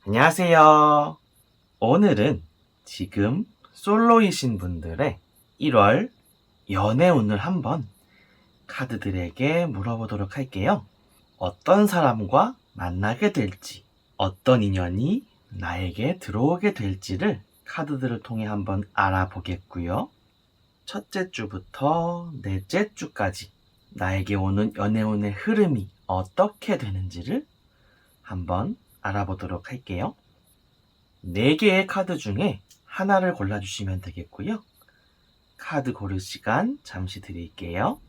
안녕하세요. 오늘은 지금 솔로이신 분들의 1월 연애운을 한번 카드들에게 물어보도록 할게요. 어떤 사람과 만나게 될지, 어떤 인연이 나에게 들어오게 될지를 카드들을 통해 한번 알아보겠고요. 첫째 주부터 넷째 주까지 나에게 오는 연애운의 흐름이 어떻게 되는지를 한번 알아보도록 할게요. 4개의 카드 중에 하나를 골라주시면 되겠고요. 카드 고를 시간 잠시 드릴게요.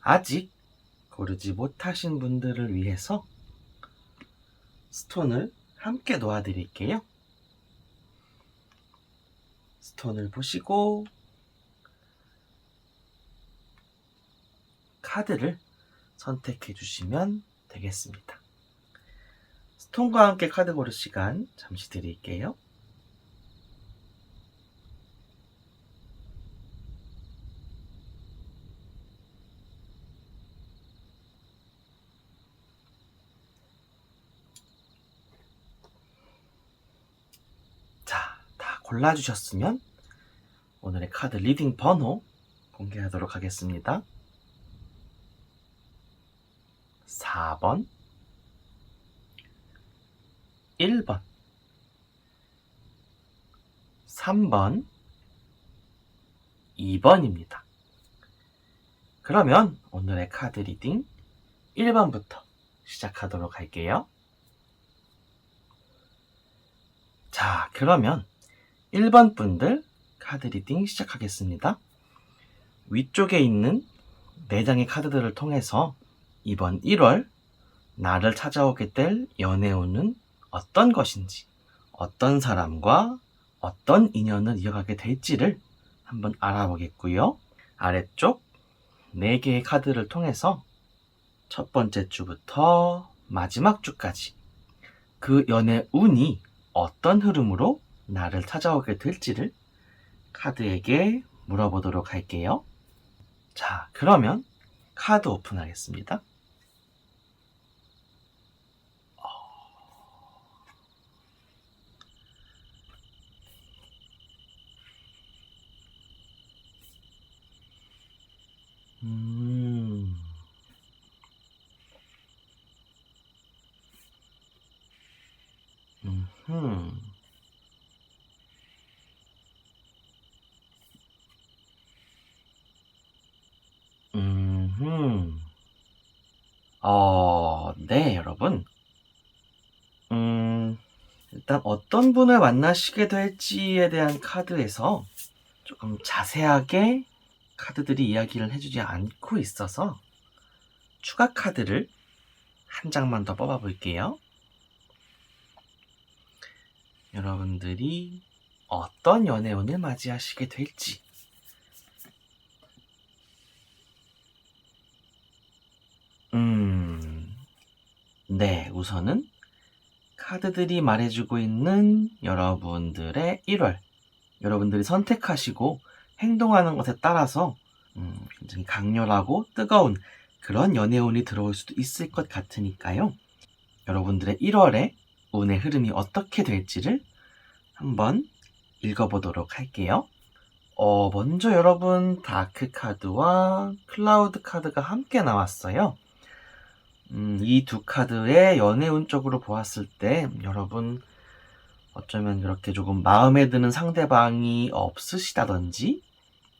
아직 고르지 못하신 분들을 위해서 스톤을 함께 놓아드릴게요. 스톤을 보시고 카드를 선택해 주시면 되겠습니다. 스톤과 함께 카드 고를 시간 잠시 드릴게요. 자, 다 골라주셨으면 오늘의 카드 리딩 번호 공개하도록 하겠습니다. 4번, 1번, 3번, 2번입니다. 그러면 오늘의 카드 리딩 1번부터 시작하도록 할게요. 자, 그러면 1번 분들 카드 리딩 시작하겠습니다. 위쪽에 있는 4장의 카드들을 통해서 이번 1월 나를 찾아오게 될 연애운은 어떤 것인지, 어떤 사람과 어떤 인연을 이어가게 될지를 한번 알아보겠고요. 아래쪽 4개의 카드를 통해서 첫 번째 주부터 마지막 주까지 그 연애운이 어떤 흐름으로 나를 찾아오게 될지를 카드에게 물어보도록 할게요. 자, 그러면 카드 오픈하겠습니다. 음, 음흠. 네, 여러분. 일단 어떤 분을 만나시게 될지에 대한 카드에서 조금 자세하게 카드들이 이야기를 해주지 않고 있어서 추가 카드를 한 장만 더 뽑아 볼게요. 여러분들이 어떤 연애운을 맞이하시게 될지. 네, 우선은 카드들이 말해주고 있는 여러분들의 1월, 여러분들이 선택하시고 행동하는 것에 따라서 굉장히 강렬하고 뜨거운 그런 연애운이 들어올 수도 있을 것 같으니까요. 여러분들의 1월의 운의 흐름이 어떻게 될지를 한번 읽어보도록 할게요. 먼저 여러분 다크 카드와 클라우드 카드가 함께 나왔어요. 이 두 카드의 연애운 쪽으로 보았을 때 여러분 어쩌면 이렇게 조금 마음에 드는 상대방이 없으시다든지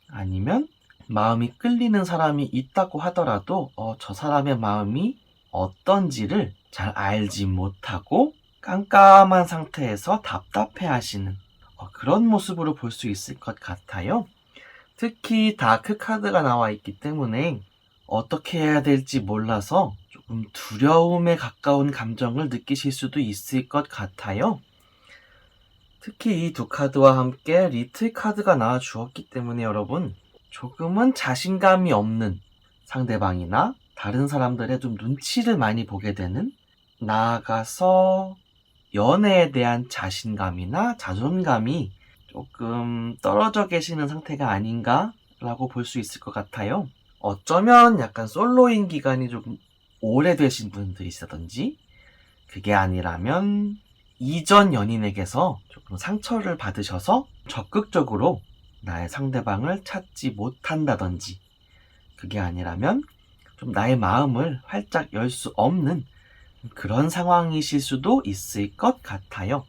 아니면 마음이 끌리는 사람이 있다고 하더라도 저 사람의 마음이 어떤지를 잘 알지 못하고 깜깜한 상태에서 답답해 하시는 그런 모습으로 볼 수 있을 것 같아요. 특히 다크 카드가 나와 있기 때문에 어떻게 해야 될지 몰라서 조금 두려움에 가까운 감정을 느끼실 수도 있을 것 같아요. 특히 이 두 카드와 함께 리틀 카드가 나와 주었기 때문에 여러분 조금은 자신감이 없는 상대방이나 다른 사람들의 좀 눈치를 많이 보게 되는, 나아가서 연애에 대한 자신감이나 자존감이 조금 떨어져 계시는 상태가 아닌가라고 볼 수 있을 것 같아요. 어쩌면 약간 솔로인 기간이 조금 오래되신 분들이시다든지, 그게 아니라면 이전 연인에게서 조금 상처를 받으셔서 적극적으로 나의 상대방을 찾지 못한다든지, 그게 아니라면 좀 나의 마음을 활짝 열 수 없는 그런 상황이실 수도 있을 것 같아요.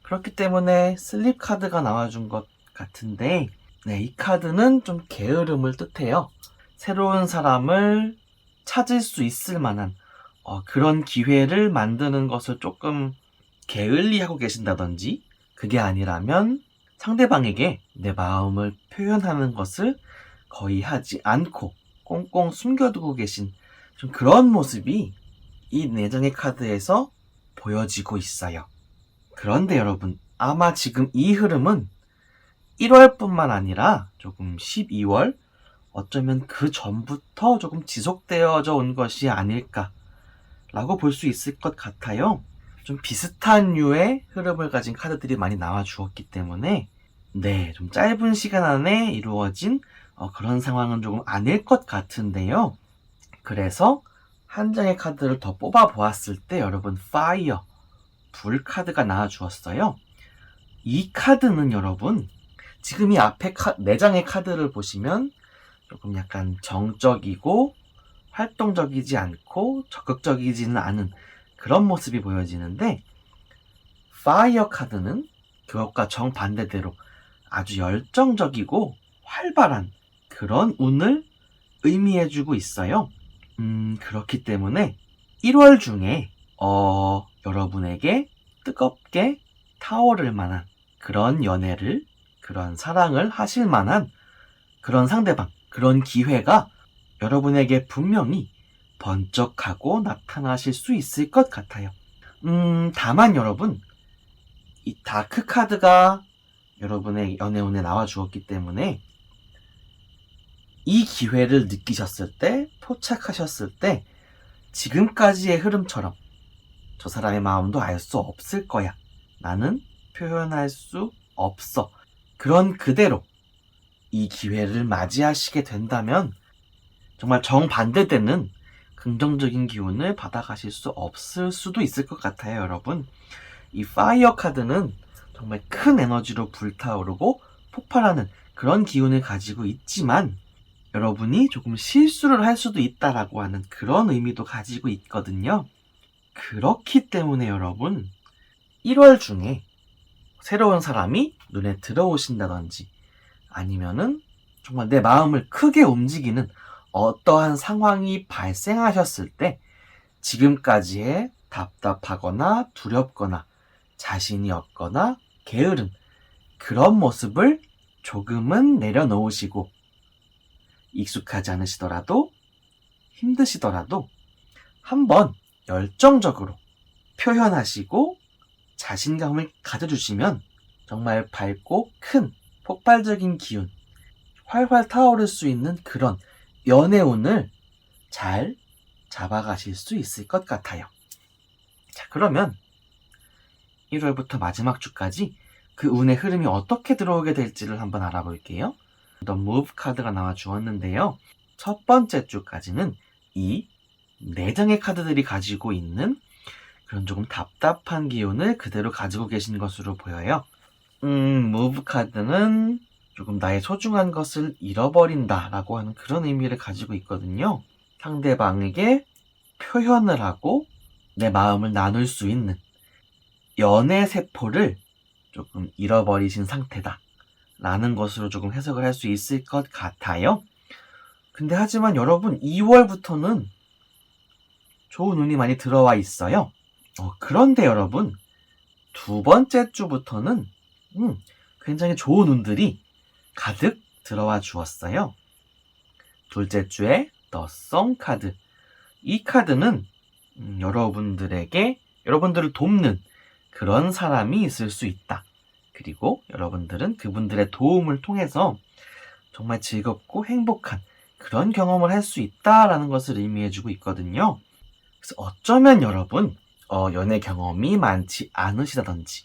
그렇기 때문에 슬립 카드가 나와준 것 같은데, 네, 이 카드는 좀 게으름을 뜻해요. 새로운 사람을 찾을 수 있을 만한 그런 기회를 만드는 것을 조금 게을리하고 계신다든지, 그게 아니라면 상대방에게 내 마음을 표현하는 것을 거의 하지 않고 꽁꽁 숨겨두고 계신 좀 그런 모습이 이 4장의 카드에서 보여지고 있어요. 그런데 여러분, 아마 지금 이 흐름은 1월뿐만 아니라 조금 12월, 어쩌면 그 전부터 조금 지속되어져 온 것이 아닐까라고 볼 수 있을 것 같아요. 좀 비슷한 류의 흐름을 가진 카드들이 많이 나와 주었기 때문에, 네, 좀 짧은 시간 안에 이루어진 그런 상황은 조금 아닐 것 같은데요. 그래서 한 장의 카드를 더 뽑아 보았을 때 여러분, 파이어, 불 카드가 나와 주었어요. 이 카드는 여러분, 지금 이 앞에 4장의 카드를 보시면 조금 약간 정적이고 활동적이지 않고 적극적이지는 않은 그런 모습이 보여지는데, 파이어 카드는 그것과 정반대대로 아주 열정적이고 활발한 그런 운을 의미해주고 있어요. 그렇기 때문에 1월 중에 여러분에게 뜨겁게 타오를 만한 그런 연애를, 그런 사랑을 하실 만한 그런 상대방, 그런 기회가 여러분에게 분명히 번쩍하고 나타나실 수 있을 것 같아요. 다만 여러분, 이 다크 카드가 여러분의 연애운에 나와 주었기 때문에 이 기회를 느끼셨을 때, 포착하셨을 때 지금까지의 흐름처럼 저 사람의 마음도 알 수 없을 거야, 나는 표현할 수 없어, 그런 그대로 이 기회를 맞이하시게 된다면 정말 정반대되는 긍정적인 기운을 받아가실 수 없을 수도 있을 것 같아요. 여러분, 이 파이어 카드는 정말 큰 에너지로 불타오르고 폭발하는 그런 기운을 가지고 있지만, 여러분이 조금 실수를 할 수도 있다라고 하는 그런 의미도 가지고 있거든요. 그렇기 때문에 여러분, 1월 중에 새로운 사람이 눈에 들어오신다든지, 아니면은 정말 내 마음을 크게 움직이는 어떠한 상황이 발생하셨을 때 지금까지의 답답하거나 두렵거나 자신이 없거나 게으름, 그런 모습을 조금은 내려놓으시고, 익숙하지 않으시더라도, 힘드시더라도 한번 열정적으로 표현하시고 자신감을 가져주시면 정말 밝고 큰 폭발적인 기운, 활활 타오를 수 있는 그런 연애운을 잘 잡아가실 수 있을 것 같아요. 자, 그러면 1월부터 마지막 주까지 그 운의 흐름이 어떻게 들어오게 될지를 한번 알아볼게요. The Move 카드가 나와 주었는데요. 첫 번째 주까지는 이 4장의 카드들이 가지고 있는 그런 조금 답답한 기운을 그대로 가지고 계신 것으로 보여요. Move 카드는 조금 나의 소중한 것을 잃어버린다 라고 하는 그런 의미를 가지고 있거든요. 상대방에게 표현을 하고 내 마음을 나눌 수 있는 연애 세포를 조금 잃어버리신 상태다 라는 것으로 조금 해석을 할 수 있을 것 같아요. 근데 하지만 여러분, 2월부터는 좋은 운이 많이 들어와 있어요. 그런데 여러분, 두 번째 주부터는 굉장히 좋은 운들이 가득 들어와 주었어요. 둘째 주에 The Sun 카드. 이 카드는 여러분들을 돕는 그런 사람이 있을 수 있다. 그리고 여러분들은 그분들의 도움을 통해서 정말 즐겁고 행복한 그런 경험을 할 수 있다라는 것을 의미해주고 있거든요. 그래서 어쩌면 여러분, 연애 경험이 많지 않으시다든지,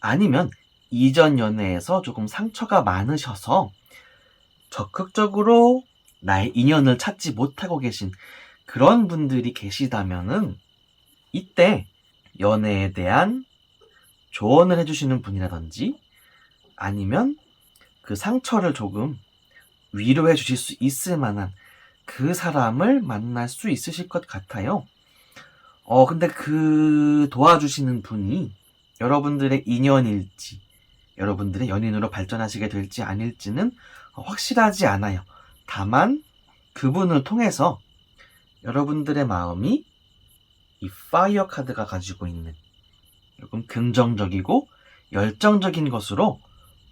아니면 이전 연애에서 조금 상처가 많으셔서 적극적으로 나의 인연을 찾지 못하고 계신 그런 분들이 계시다면은 이때 연애에 대한 조언을 해주시는 분이라든지 아니면 그 상처를 조금 위로해 주실 수 있을 만한 그 사람을 만날 수 있으실 것 같아요. 근데 그 도와주시는 분이 여러분들의 인연일지, 여러분들의 연인으로 발전하시게 될지 아닐지는 확실하지 않아요. 다만 그분을 통해서 여러분들의 마음이 이 파이어 카드가 가지고 있는 조금 긍정적이고 열정적인 것으로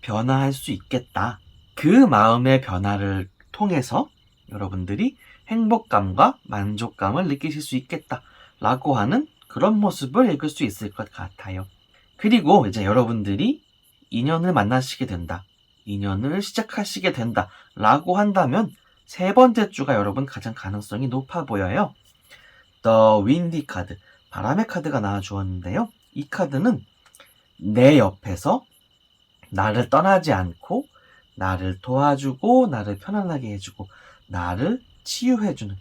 변화할 수 있겠다. 그 마음의 변화를 통해서 여러분들이 행복감과 만족감을 느끼실 수 있겠다 라고 하는 그런 모습을 읽을 수 있을 것 같아요. 그리고 이제 여러분들이 인연을 만나시게 된다, 인연을 시작하시게 된다 라고 한다면 세 번째 주가 여러분 가장 가능성이 높아 보여요. The Windy 카드, 바람의 카드가 나와주었는데요. 이 카드는 내 옆에서 나를 떠나지 않고 나를 도와주고 나를 편안하게 해주고 나를 치유해주는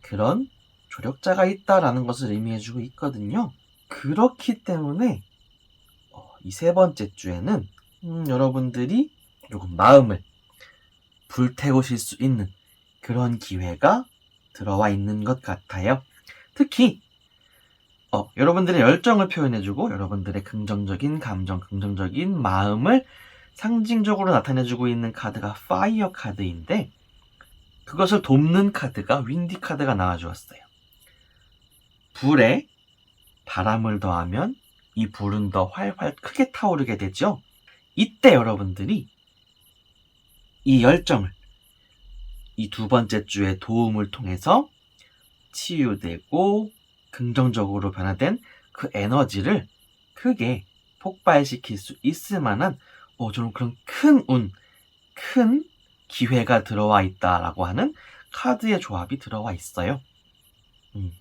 그런 조력자가 있다라는 것을 의미해주고 있거든요. 그렇기 때문에 이 세 번째 주에는 여러분들이 조금 마음을 불태우실 수 있는 그런 기회가 들어와 있는 것 같아요. 특히 여러분들의 열정을 표현해주고 여러분들의 긍정적인 감정, 긍정적인 마음을 상징적으로 나타내주고 있는 카드가 파이어 카드인데 그것을 돕는 카드가 윈디 카드가 나와주었어요. 불에 바람을 더하면 이 불은 더 활활 크게 타오르게 되죠. 이때 여러분들이 이 열정을 이 두 번째 주의 도움을 통해서 치유되고 긍정적으로 변화된 그 에너지를 크게 폭발시킬 수 있을 만한 좀 그런 큰 운, 큰 기회가 들어와 있다라고 하는 카드의 조합이 들어와 있어요.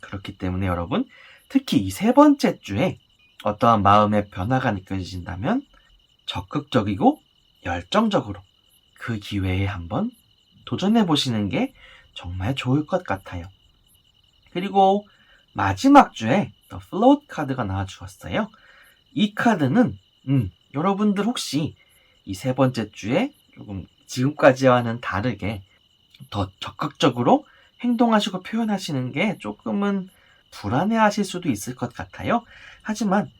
그렇기 때문에 여러분, 특히 이 세 번째 주에 어떠한 마음의 변화가 느껴지신다면 적극적이고 열정적으로 그 기회에 한번 도전해 보시는 게 정말 좋을 것 같아요. 그리고 마지막 주에 The Float 카드가 나와주었어요. 이 카드는 여러분들 혹시 이 세 번째 주에 조금 지금까지와는 다르게 더 적극적으로 행동하시고 표현하시는 게 조금은 불안해하실 수도 있을 것 같아요. 하지만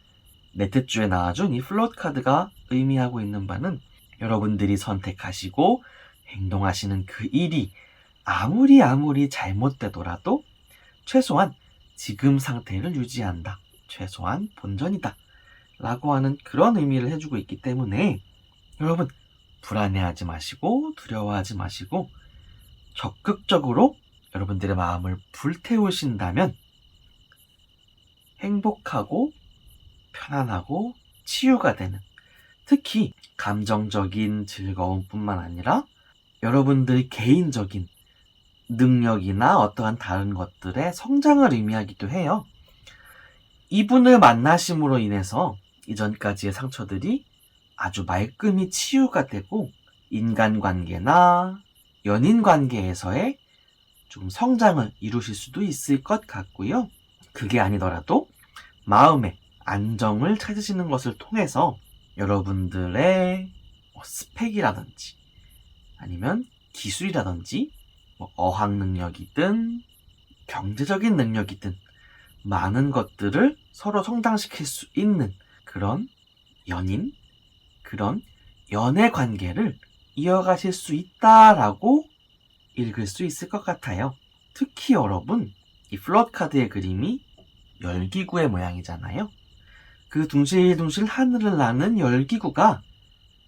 넷째 주에 나와준 이 플롯 카드가 의미하고 있는 바는 여러분들이 선택하시고 행동하시는 그 일이 아무리 잘못되더라도 최소한 지금 상태를 유지한다, 최소한 본전이다 라고 하는 그런 의미를 해주고 있기 때문에 여러분 불안해하지 마시고 두려워하지 마시고 적극적으로 여러분들의 마음을 불태우신다면 행복하고 편안하고 치유가 되는, 특히 감정적인 즐거움뿐만 아니라 여러분들 개인적인 능력이나 어떠한 다른 것들의 성장을 의미하기도 해요. 이분을 만나심으로 인해서 이전까지의 상처들이 아주 말끔히 치유가 되고 인간관계나 연인관계에서의 좀 성장을 이루실 수도 있을 것 같고요. 그게 아니더라도 마음의 안정을 찾으시는 것을 통해서 여러분들의 스펙이라든지 아니면 기술이라든지 어학 능력이든 경제적인 능력이든 많은 것들을 서로 성장시킬 수 있는 그런 연인, 그런 연애 관계를 이어가실 수 있다라고 읽을 수 있을 것 같아요. 특히 여러분, 이 플롯 카드의 그림이 열기구의 모양이잖아요. 그 둥실둥실 하늘을 나는 열기구가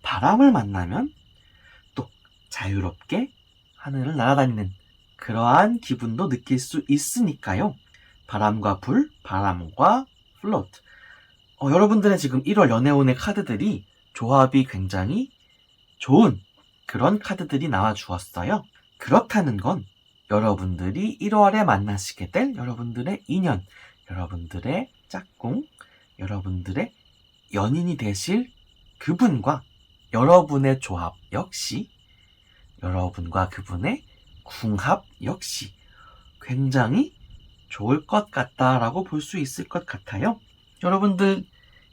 바람을 만나면 또 자유롭게 하늘을 날아다니는 그러한 기분도 느낄 수 있으니까요. 바람과 불, 바람과 플롯. 여러분들의 지금 1월 연애운의 카드들이 조합이 굉장히 좋은 그런 카드들이 나와 주었어요. 그렇다는 건 여러분들이 1월에 만나시게 될 여러분들의 인연, 여러분들의 짝꿍, 여러분들의 연인이 되실 그분과 여러분의 조합 역시, 여러분과 그분의 궁합 역시 굉장히 좋을 것 같다라고 볼 수 있을 것 같아요. 여러분들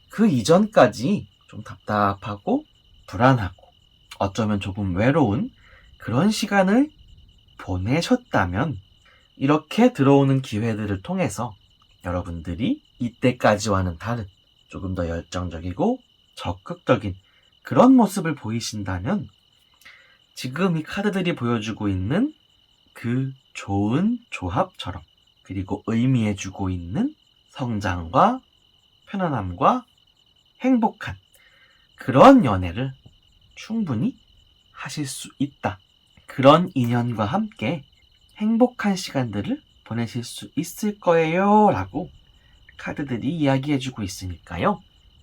그 이전까지 좀 답답하고 불안하고 어쩌면 조금 외로운 그런 시간을 보내셨다면 이렇게 들어오는 기회들을 통해서 여러분들이 이때까지와는 다른 조금 더 열정적이고 적극적인 그런 모습을 보이신다면 지금 이 카드들이 보여주고 있는 그 좋은 조합처럼, 그리고 의미해주고 있는 성장과 편안함과 행복한 그런 연애를 충분히 하실 수 있다. 그런 인연과 함께 행복한 시간들을 보내실 수 있을 거예요 라고 카드들이 이야기해주고 있으니까요.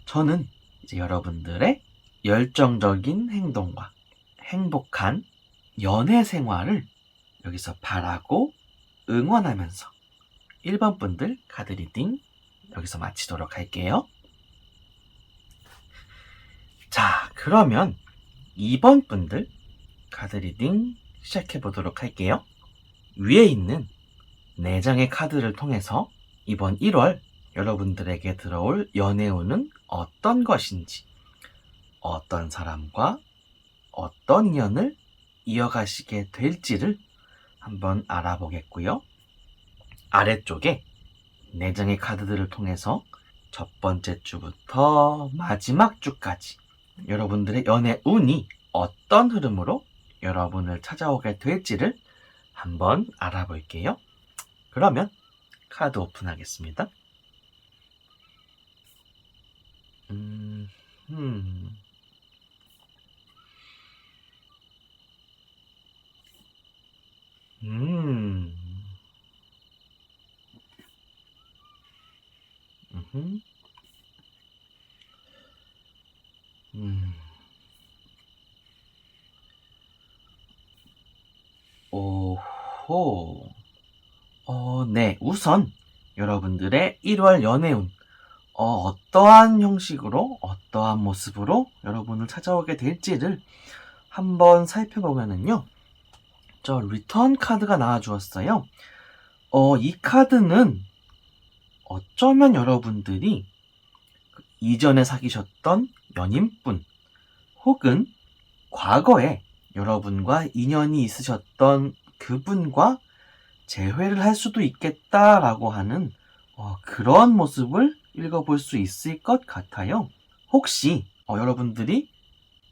저는 이제 여러분들의 열정적인 행동과 행복한 연애 생활을 여기서 바라고 응원하면서 1번 분들 카드 리딩 여기서 마치도록 할게요. 자, 그러면 2번 분들 카드 리딩 시작해 보도록 할게요. 위에 있는 4장의 카드를 통해서 이번 1월 여러분들에게 들어올 연애운은 어떤 것인지, 어떤 사람과 어떤 인연을 이어가시게 될지를 한번 알아보겠고요. 아래쪽에 4장의 카드들을 통해서 첫 번째 주부터 마지막 주까지 여러분들의 연애 운이 어떤 흐름으로 여러분을 찾아오게 될지를 한번 알아볼게요. 그러면 카드 오픈하겠습니다. 오호. 네. 우선 여러분들의 1월 연애운 어떠한 형식으로 어떠한 모습으로 여러분을 찾아오게 될지를 한번 살펴보면은요. 저 리턴 카드가 나와주었어요. 이 카드는 어쩌면 여러분들이 이전에 사귀셨던 연인분 혹은 과거에 여러분과 인연이 있으셨던 그분과 재회를 할 수도 있겠다라고 하는 그런 모습을 읽어볼 수 있을 것 같아요. 혹시 여러분들이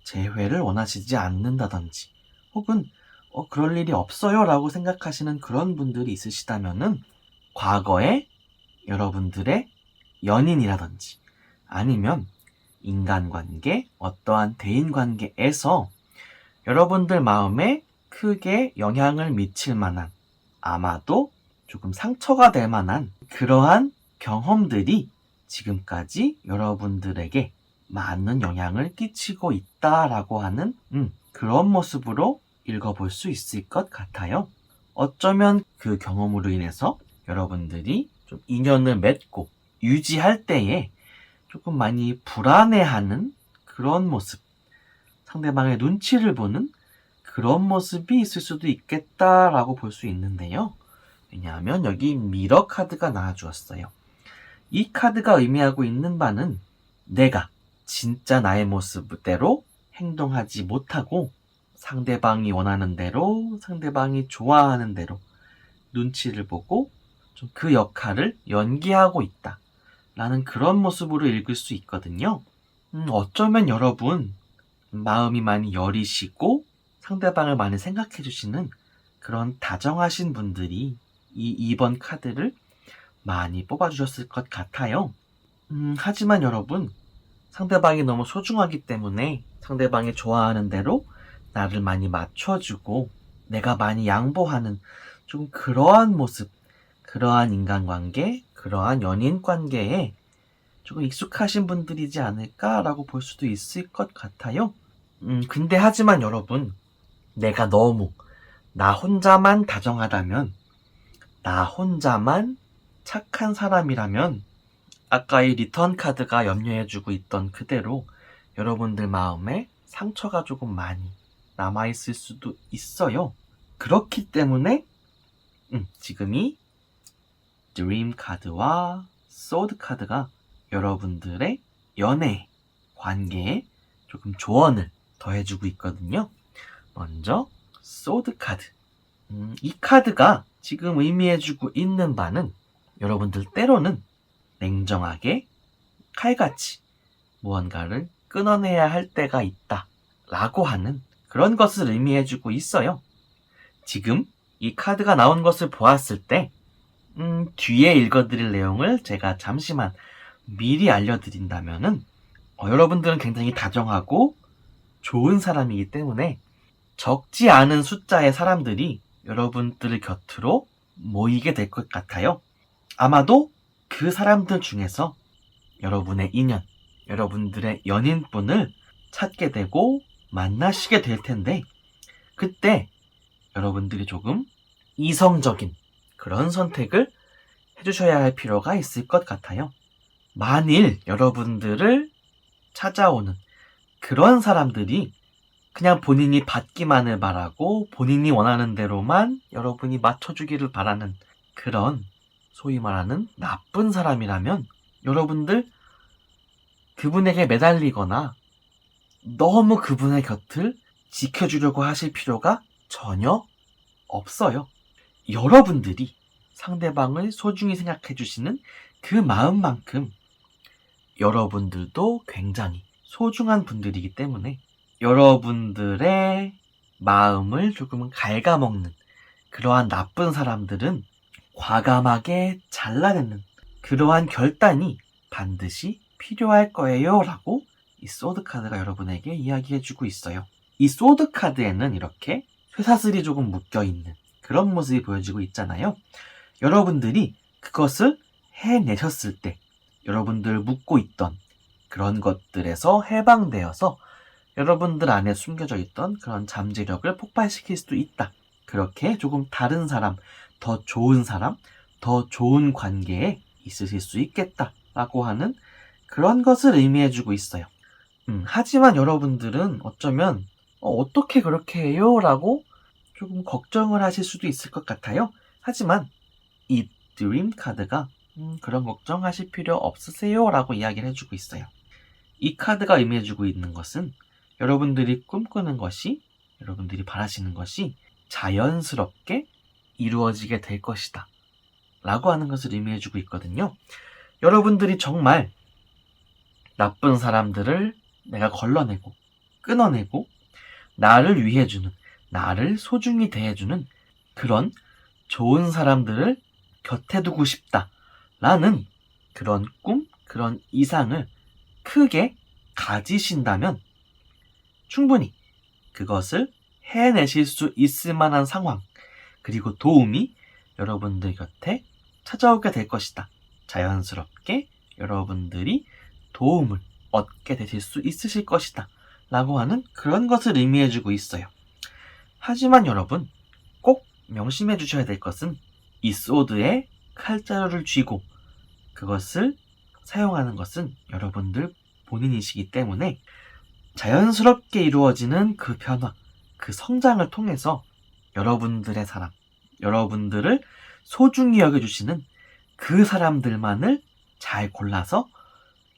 재회를 원하시지 않는다든지 혹은 그럴 일이 없어요 라고 생각하시는 그런 분들이 있으시다면은 과거에 여러분들의 연인이라든지 아니면 인간관계, 어떠한 대인관계에서 여러분들 마음에 크게 영향을 미칠 만한, 아마도 조금 상처가 될 만한 그러한 경험들이 지금까지 여러분들에게 많은 영향을 끼치고 있다라고 하는 그런 모습으로 읽어볼 수 있을 것 같아요. 어쩌면 그 경험으로 인해서 여러분들이 좀 인연을 맺고 유지할 때에 조금 많이 불안해하는 그런 모습, 상대방의 눈치를 보는 그런 모습이 있을 수도 있겠다라고 볼 수 있는데요. 왜냐하면 여기 미러 카드가 나와주었어요. 이 카드가 의미하고 있는 바는 내가 진짜 나의 모습대로 행동하지 못하고 상대방이 원하는 대로, 상대방이 좋아하는 대로 눈치를 보고 좀 그 역할을 연기하고 있다 라는 그런 모습으로 읽을 수 있거든요. 어쩌면 여러분 마음이 많이 여리시고 상대방을 많이 생각해 주시는 그런 다정하신 분들이 이 2번 카드를 많이 뽑아주셨을 것 같아요. 하지만 여러분, 상대방이 너무 소중하기 때문에 상대방이 좋아하는 대로 나를 많이 맞춰주고 내가 많이 양보하는 좀 그러한 모습, 그러한 인간관계, 그러한 연인관계에 조금 익숙하신 분들이지 않을까라고 볼 수도 있을 것 같아요. 근데 하지만 여러분, 내가 너무 나 혼자만 다정하다면, 나 혼자만 착한 사람이라면 아까 이 리턴 카드가 염려해주고 있던 그대로 여러분들 마음에 상처가 조금 많이 남아있을 수도 있어요. 그렇기 때문에 지금 이 드림 카드와 소드 카드가 여러분들의 연애 관계에 조금 조언을 더해주고 있거든요. 먼저 소드 카드. 이 카드가 지금 의미해주고 있는 바는 여러분들 때로는 냉정하게 칼같이 무언가를 끊어내야 할 때가 있다 라고 하는 그런 것을 의미해주고 있어요. 지금 이 카드가 나온 것을 보았을 때 뒤에 읽어드릴 내용을 제가 잠시만 미리 알려드린다면은 여러분들은 굉장히 다정하고 좋은 사람이기 때문에 적지 않은 숫자의 사람들이 여러분들 곁으로 모이게 될 것 같아요. 아마도 그 사람들 중에서 여러분의 인연, 여러분들의 연인분을 찾게 되고 만나시게 될 텐데 그때 여러분들이 조금 이성적인 그런 선택을 해주셔야 할 필요가 있을 것 같아요. 만일 여러분들을 찾아오는 그런 사람들이 그냥 본인이 받기만을 바라고 본인이 원하는 대로만 여러분이 맞춰주기를 바라는 그런 소위 말하는 나쁜 사람이라면 여러분들 그분에게 매달리거나 너무 그분의 곁을 지켜주려고 하실 필요가 전혀 없어요. 여러분들이 상대방을 소중히 생각해 주시는 그 마음만큼 여러분들도 굉장히 소중한 분들이기 때문에 여러분들의 마음을 조금은 갉아먹는 그러한 나쁜 사람들은 과감하게 잘라내는 그러한 결단이 반드시 필요할 거예요 라고 이 소드 카드가 여러분에게 이야기해주고 있어요. 이 소드 카드에는 이렇게 쇠사슬이 조금 묶여있는 그런 모습이 보여지고 있잖아요. 여러분들이 그것을 해내셨을 때 여러분들 묻고 있던 그런 것들에서 해방되어서 여러분들 안에 숨겨져 있던 그런 잠재력을 폭발시킬 수도 있다. 그렇게 조금 다른 사람, 더 좋은 사람, 더 좋은 관계에 있으실 수 있겠다라고 하는 그런 것을 의미해주고 있어요. 하지만 여러분들은 어쩌면 어떻게 그렇게 해요? 라고 조금 걱정을 하실 수도 있을 것 같아요. 하지만 이 드림 카드가 그런 걱정하실 필요 없으세요 라고 이야기를 해주고 있어요. 이 카드가 의미해주고 있는 것은 여러분들이 꿈꾸는 것이, 여러분들이 바라시는 것이 자연스럽게 이루어지게 될 것이다 라고 하는 것을 의미해주고 있거든요. 여러분들이 정말 나쁜 사람들을 내가 걸러내고 끊어내고 나를 위해주는, 나를 소중히 대해주는 그런 좋은 사람들을 곁에 두고 싶다라는 그런 꿈, 그런 이상을 크게 가지신다면 충분히 그것을 해내실 수 있을 만한 상황, 그리고 도움이 여러분들 곁에 찾아오게 될 것이다. 자연스럽게 여러분들이 도움을 얻게 되실 수 있으실 것이다 라고 하는 그런 것을 의미해주고 있어요. 하지만 여러분 꼭 명심해 주셔야 될 것은 이 소드에 칼자루를 쥐고 그것을 사용하는 것은 여러분들 본인이시기 때문에 자연스럽게 이루어지는 그 변화, 그 성장을 통해서 여러분들의 사람, 여러분들을 소중히 여겨주시는 그 사람들만을 잘 골라서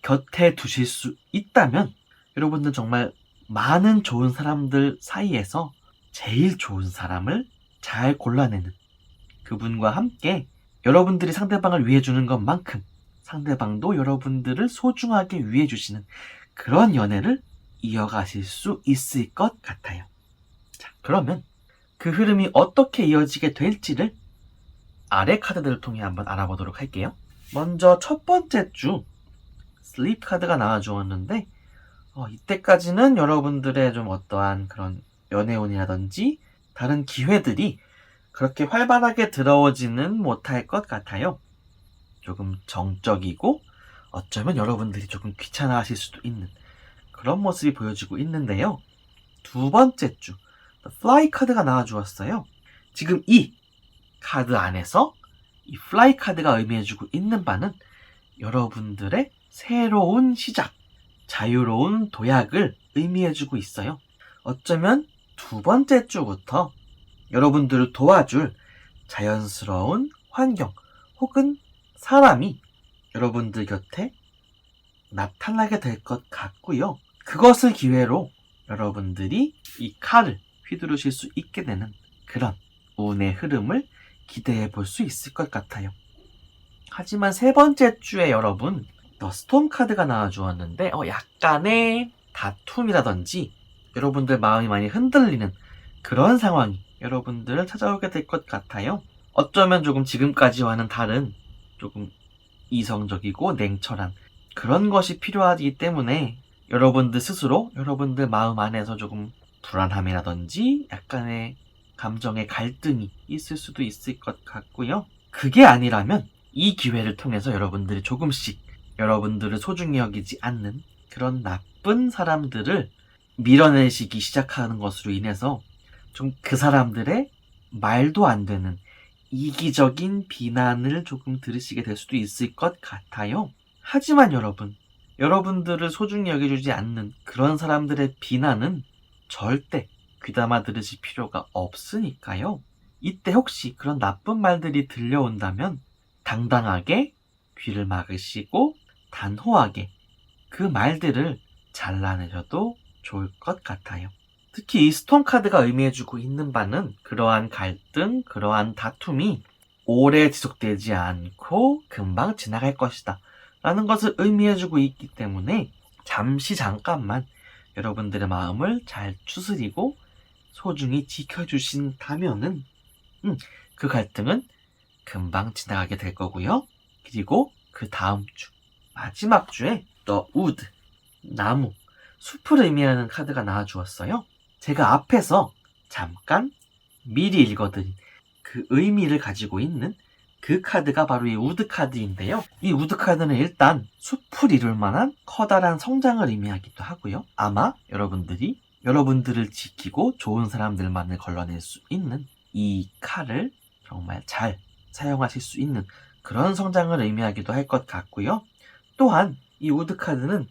곁에 두실 수 있다면 여러분들 정말 많은 좋은 사람들 사이에서 제일 좋은 사람을 잘 골라내는 그분과 함께 여러분들이 상대방을 위해주는 것만큼 상대방도 여러분들을 소중하게 위해주시는 그런 연애를 이어가실 수 있을 것 같아요. 자, 그러면 그 흐름이 어떻게 이어지게 될지를 아래 카드들을 통해 한번 알아보도록 할게요. 먼저 첫 번째 주 슬립 카드가 나와주었는데 이때까지는 여러분들의 좀 어떠한 그런 연애운이라든지 다른 기회들이 그렇게 활발하게 들어오지는 못할 것 같아요. 조금 정적이고 어쩌면 여러분들이 조금 귀찮아하실 수도 있는 그런 모습이 보여지고 있는데요. 두 번째 주 플라이 카드가 나와주었어요. 지금 이 카드 안에서 이 플라이 카드가 의미해주고 있는 바는 여러분들의 새로운 시작, 자유로운 도약을 의미해주고 있어요. 어쩌면 두 번째 주부터 여러분들을 도와줄 자연스러운 환경 혹은 사람이 여러분들 곁에 나타나게 될 것 같고요. 그것을 기회로 여러분들이 이 칼을 휘두르실 수 있게 되는 그런 운의 흐름을 기대해 볼 수 있을 것 같아요. 하지만 세 번째 주에 여러분 더 스톰 카드가 나와주었는데 약간의 다툼이라든지 여러분들 마음이 많이 흔들리는 그런 상황이 여러분들을 찾아오게 될 것 같아요. 어쩌면 조금 지금까지와는 다른 조금 이성적이고 냉철한 그런 것이 필요하기 때문에 여러분들 스스로 여러분들 마음 안에서 조금 불안함이라든지 약간의 감정의 갈등이 있을 수도 있을 것 같고요. 그게 아니라면 이 기회를 통해서 여러분들이 조금씩 여러분들을 소중히 여기지 않는 그런 나쁜 사람들을 밀어내시기 시작하는 것으로 인해서 좀 그 사람들의 말도 안 되는 이기적인 비난을 조금 들으시게 될 수도 있을 것 같아요. 하지만 여러분들을 소중히 여겨주지 않는 그런 사람들의 비난은 절대 귀담아 들으실 필요가 없으니까요. 이때 혹시 그런 나쁜 말들이 들려온다면 당당하게 귀를 막으시고 단호하게 그 말들을 잘라내셔도 좋을 것 같아요. 특히 이 스톤 카드가 의미해주고 있는 바는 그러한 갈등, 그러한 다툼이 오래 지속되지 않고 금방 지나갈 것이다 라는 것을 의미해주고 있기 때문에 잠깐만 여러분들의 마음을 잘 추스리고 소중히 지켜주신다면은 그 갈등은 금방 지나가게 될 거고요. 그리고 그 다음 주 마지막 주에 더 우드, 나무, 숲을 의미하는 카드가 나와주었어요. 제가 앞에서 잠깐 미리 읽어드린 그 의미를 가지고 있는 그 카드가 바로 이 우드 카드인데요. 이 우드 카드는 일단 숲을 이룰 만한 커다란 성장을 의미하기도 하고요. 아마 여러분들을 지키고 좋은 사람들만을 걸러낼 수 있는 이 칼을 정말 잘 사용하실 수 있는 그런 성장을 의미하기도 할 것 같고요. 또한 이 우드 카드는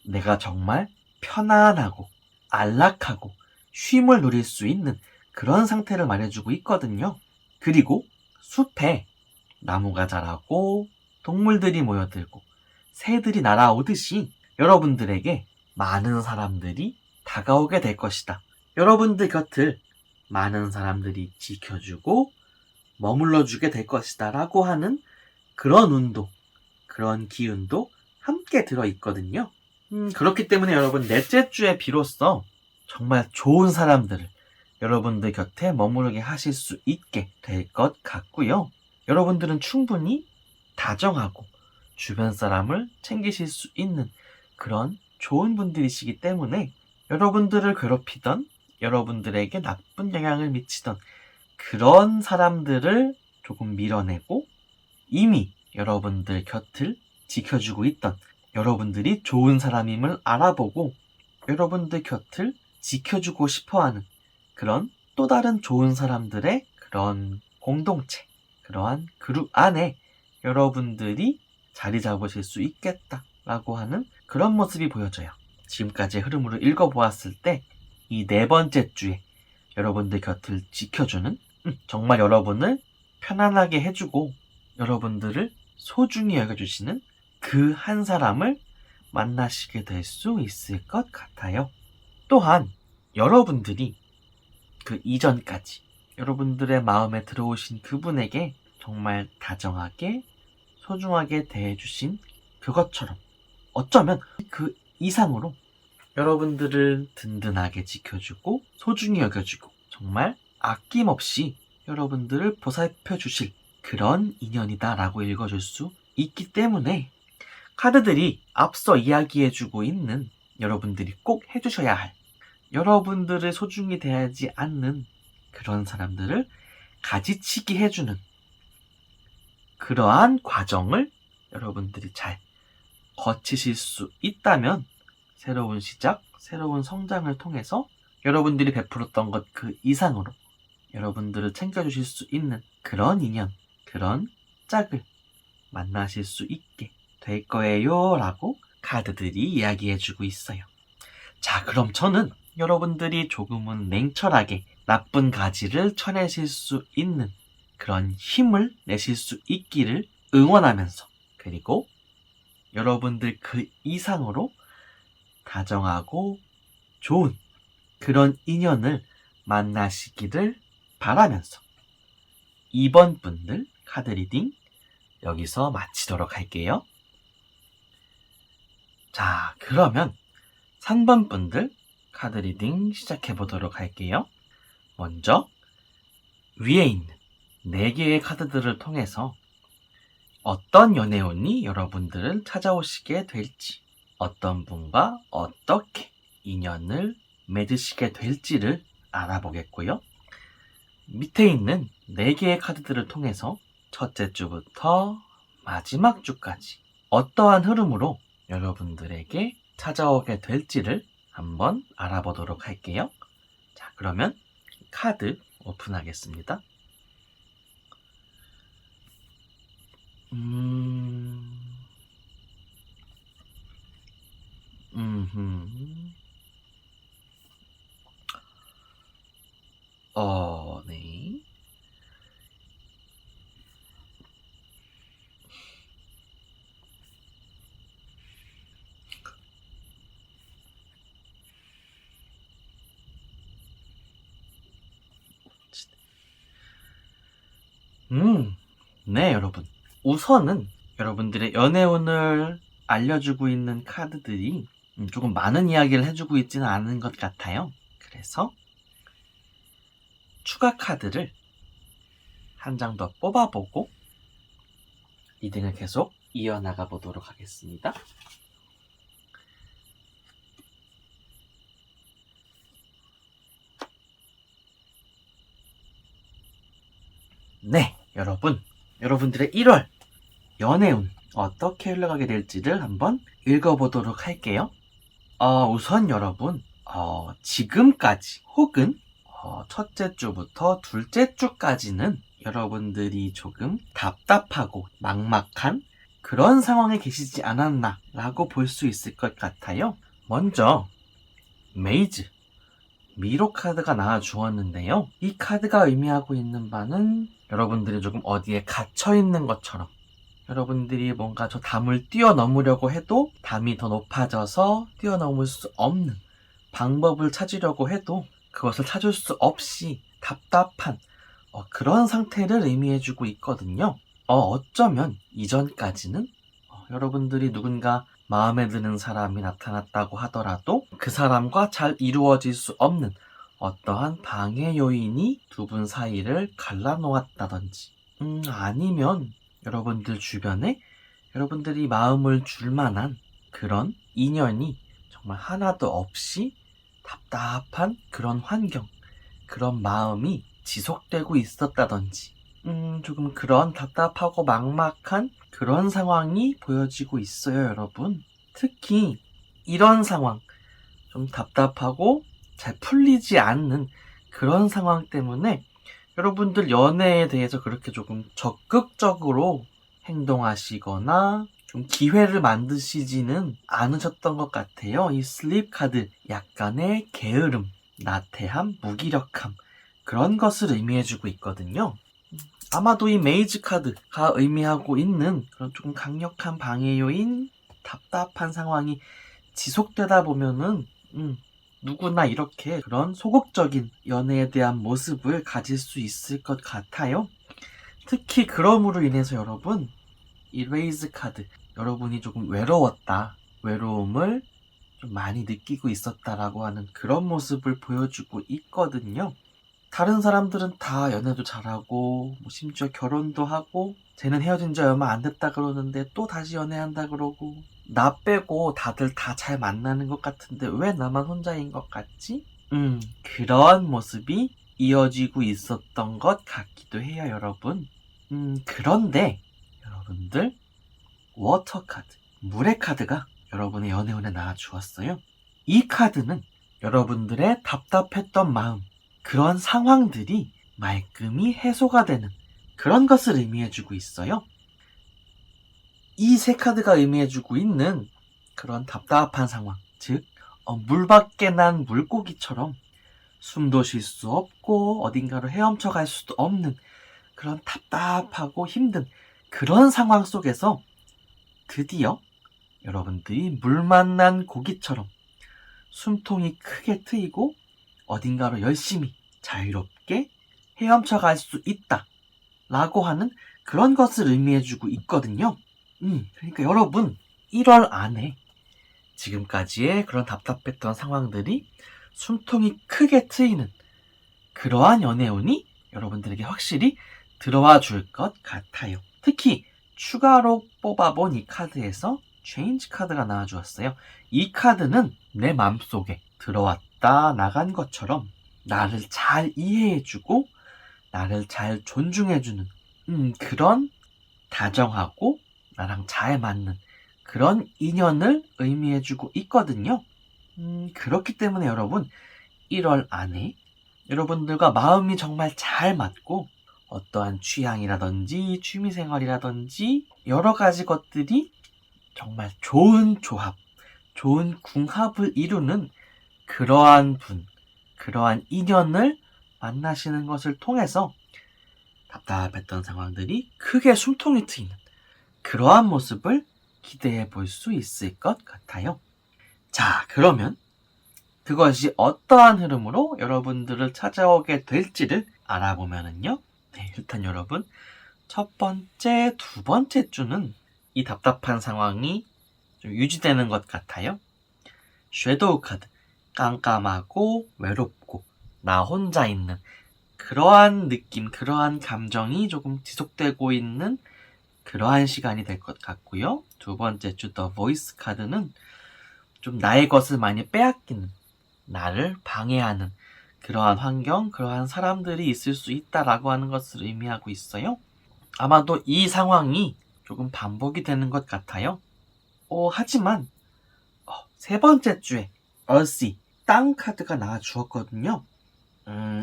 내가 정말 편안하고 안락하고 쉼을 누릴 수 있는 그런 상태를 말해주고 있거든요. 그리고 숲에 나무가 자라고 동물들이 모여들고 새들이 날아오듯이 여러분들에게 많은 사람들이 다가오게 될 것이다. 여러분들 곁을 많은 사람들이 지켜주고 머물러주게 될 것이다 라고 하는 그런 운도, 그런 기운도 함께 들어있거든요. 그렇기 때문에 여러분 넷째 주에 비로소 정말 좋은 사람들을 여러분들 곁에 머무르게 하실 수 있게 될 것 같고요. 여러분들은 충분히 다정하고 주변 사람을 챙기실 수 있는 그런 좋은 분들이시기 때문에 여러분들을 괴롭히던 여러분들에게 나쁜 영향을 미치던 그런 사람들을 조금 밀어내고 이미 여러분들 곁을 지켜주고 있던 여러분들이 좋은 사람임을 알아보고 여러분들 곁을 지켜주고 싶어하는 그런 또 다른 좋은 사람들의 그런 공동체, 그러한 그룹 안에 여러분들이 자리 잡으실 수 있겠다라고 하는 그런 모습이 보여져요. 지금까지의 흐름으로 읽어보았을 때 이 네 번째 주에 여러분들 곁을 지켜주는 정말 여러분을 편안하게 해주고 여러분들을 소중히 여겨주시는 그 한 사람을 만나시게 될 수 있을 것 같아요. 또한 여러분들이 그 이전까지 여러분들의 마음에 들어오신 그분에게 정말 다정하게 소중하게 대해주신 그것처럼 어쩌면 그 이상으로 여러분들을 든든하게 지켜주고 소중히 여겨주고 정말 아낌없이 여러분들을 보살펴 주실 그런 인연이다라고 읽어줄 수 있기 때문에 카드들이 앞서 이야기해주고 있는 여러분들이 꼭 해주셔야 할 여러분들을 소중히 대하지 않는 그런 사람들을 가지치기 해주는 그러한 과정을 여러분들이 잘 거치실 수 있다면 새로운 시작, 새로운 성장을 통해서 여러분들이 베풀었던 것 그 이상으로 여러분들을 챙겨주실 수 있는 그런 인연, 그런 짝을 만나실 수 있게 될 거예요 라고 카드들이 이야기해주고 있어요. 자, 그럼 저는 여러분들이 조금은 냉철하게 나쁜 가지를 쳐내실 수 있는 그런 힘을 내실 수 있기를 응원하면서, 그리고 여러분들 그 이상으로 다정하고 좋은 그런 인연을 만나시기를 바라면서 2번 분들 카드 리딩 여기서 마치도록 할게요. 자, 그러면 3번 분들 카드 리딩 시작해 보도록 할게요. 먼저 위에 있는 4개의 카드들을 통해서 어떤 연애운이 여러분들을 찾아오시게 될지, 어떤 분과 어떻게 인연을 맺으시게 될지를 알아보겠고요. 밑에 있는 4개의 카드들을 통해서 첫째 주부터 마지막 주까지 어떠한 흐름으로 여러분들에게 찾아오게 될지를 한번 알아보도록 할게요. 자, 그러면 카드 오픈하겠습니다. 네. 네, 여러분. 우선은 여러분들의 연애운을 알려주고 있는 카드들이 조금 많은 이야기를 해주고 있지는 않은 것 같아요. 그래서 추가 카드를 한 장 더 뽑아보고 리딩을 계속 이어나가 보도록 하겠습니다. 네, 여러분들의 1월 연애운 어떻게 흘러가게 될지를 한번 읽어보도록 할게요. 우선 여러분, 지금까지 혹은 첫째 주부터 둘째 주까지는 여러분들이 조금 답답하고 막막한 그런 상황에 계시지 않았나 라고 볼 수 있을 것 같아요. 먼저 메이즈 미로 카드가 나와 주었는데요. 이 카드가 의미하고 있는 바는 여러분들이 조금 어디에 갇혀 있는 것처럼, 여러분들이 뭔가 저 담을 뛰어넘으려고 해도 담이 더 높아져서 뛰어넘을 수 없는 방법을 찾으려고 해도 그것을 찾을 수 없이 답답한 그런 상태를 의미해주고 있거든요. 어쩌면 이전까지는 여러분들이 누군가 마음에 드는 사람이 나타났다고 하더라도 그 사람과 잘 이루어질 수 없는 어떠한 방해 요인이 두 분 사이를 갈라놓았다든지, 아니면 여러분들 주변에 여러분들이 마음을 줄 만한 그런 인연이 정말 하나도 없이 답답한 그런 환경, 그런 마음이 지속되고 있었다든지, 조금 그런 답답하고 막막한 그런 상황이 보여지고 있어요, 여러분. 특히 이런 상황, 좀 답답하고 잘 풀리지 않는 그런 상황 때문에 여러분들 연애에 대해서 그렇게 조금 적극적으로 행동하시거나 좀 기회를 만드시지는 않으셨던 것 같아요. 이 슬립 카드, 약간의 게으름, 나태함, 무기력함, 그런 것을 의미해주고 있거든요. 아마도 이 메이즈 카드가 의미하고 있는 그런 조금 강력한 방해 요인, 답답한 상황이 지속되다 보면은 누구나 이렇게 그런 소극적인 연애에 대한 모습을 가질 수 있을 것 같아요. 특히 그럼으로 인해서 여러분, 이 레이즈 카드, 여러분이 조금 외로웠다, 외로움을 좀 많이 느끼고 있었다라고 하는 그런 모습을 보여주고 있거든요. 다른 사람들은 다 연애도 잘하고 심지어 결혼도 하고 쟤는 헤어진 지 얼마 안 됐다 그러는데 또 다시 연애한다 그러고, 나 빼고 다들 다 잘 만나는 것 같은데 왜 나만 혼자인 것 같지? 그런 모습이 이어지고 있었던 것 같기도 해요, 여러분. 그런데 여러분들, 워터 카드, 물의 카드가 여러분의 연애운에 나와 주었어요. 이 카드는 여러분들의 답답했던 마음, 그런 상황들이 말끔히 해소가 되는 그런 것을 의미해주고 있어요. 이 세 카드가 의미해주고 있는 그런 답답한 상황, 즉 물 밖에 난 물고기처럼 숨도 쉴 수 없고 어딘가로 헤엄쳐 갈 수도 없는 그런 답답하고 힘든 그런 상황 속에서 드디어 여러분들이 물 만난 고기처럼 숨통이 크게 트이고 어딘가로 열심히 자유롭게 헤엄쳐 갈 수 있다 라고 하는 그런 것을 의미해주고 있거든요. 그러니까 여러분 1월 안에 지금까지의 그런 답답했던 상황들이 숨통이 크게 트이는 그러한 연애운이 여러분들에게 확실히 들어와 줄 것 같아요. 특히 추가로 뽑아본 이 카드에서 체인지 카드가 나와주었어요. 이 카드는 내 마음속에 들어왔다 나간 것처럼 나를 잘 이해해주고 나를 잘 존중해주는 그런 다정하고 나랑 잘 맞는 그런 인연을 의미해주고 있거든요. 그렇기 때문에 여러분 1월 안에 여러분들과 마음이 정말 잘 맞고 어떠한 취향이라든지 취미생활이라든지 여러 가지 것들이 정말 좋은 조합, 좋은 궁합을 이루는 그러한 분, 그러한 인연을 만나시는 것을 통해서 답답했던 상황들이 크게 숨통이 트이는 그러한 모습을 기대해 볼 수 있을 것 같아요. 자, 그러면 그것이 어떠한 흐름으로 여러분들을 찾아오게 될지를 알아보면은요. 네, 일단 여러분 첫 번째, 두 번째 주는 이 답답한 상황이 좀 유지되는 것 같아요. 섀도우 카드, 깜깜하고 외롭고 나 혼자 있는 그러한 느낌, 그러한 감정이 조금 지속되고 있는 그러한 시간이 될 것 같고요. 두 번째 주 더 보이스 카드는 좀 나의 것을 많이 빼앗기는, 나를 방해하는 그러한 환경, 그러한 사람들이 있을 수 있다라고 하는 것을 의미하고 있어요. 아마도 이 상황이 조금 반복이 되는 것 같아요. 하지만 세 번째 주에 얼씨, 땅 카드가 나와 주었거든요.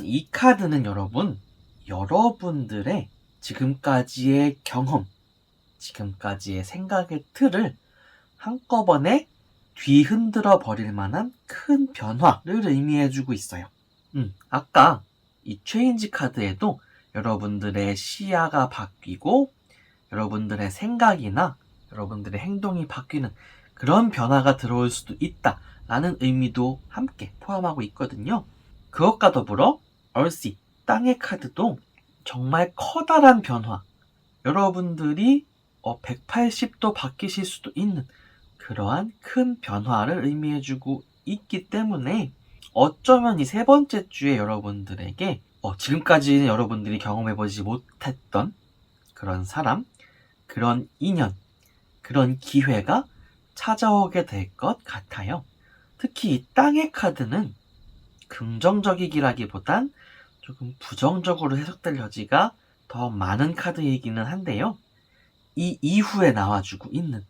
이 카드는 여러분, 여러분들의 지금까지의 경험, 지금까지의 생각의 틀을 한꺼번에 뒤흔들어 버릴 만한 큰 변화를 의미해주고 있어요. 아까 이 체인지 카드에도 여러분들의 시야가 바뀌고 여러분들의 생각이나 여러분들의 행동이 바뀌는 그런 변화가 들어올 수도 있다라는 의미도 함께 포함하고 있거든요. 그것과 더불어 얼씨, 땅의 카드도 정말 커다란 변화, 여러분들이 180도 바뀌실 수도 있는 그러한 큰 변화를 의미해주고 있기 때문에 어쩌면 이 세 번째 주에 여러분들에게 지금까지는 여러분들이 경험해보지 못했던 그런 사람, 그런 인연, 그런 기회가 찾아오게 될 것 같아요. 특히 이 땅의 카드는 긍정적이기라기보단 조금 부정적으로 해석될 여지가 더 많은 카드이기는 한데요. 이 이후에 나와주고 있는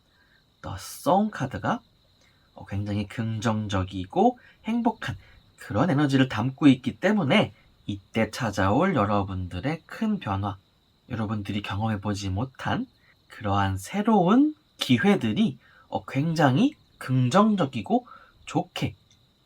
The Sun 카드가 굉장히 긍정적이고 행복한 그런 에너지를 담고 있기 때문에 이때 찾아올 여러분들의 큰 변화, 여러분들이 경험해보지 못한 그러한 새로운 기회들이 굉장히 긍정적이고 좋게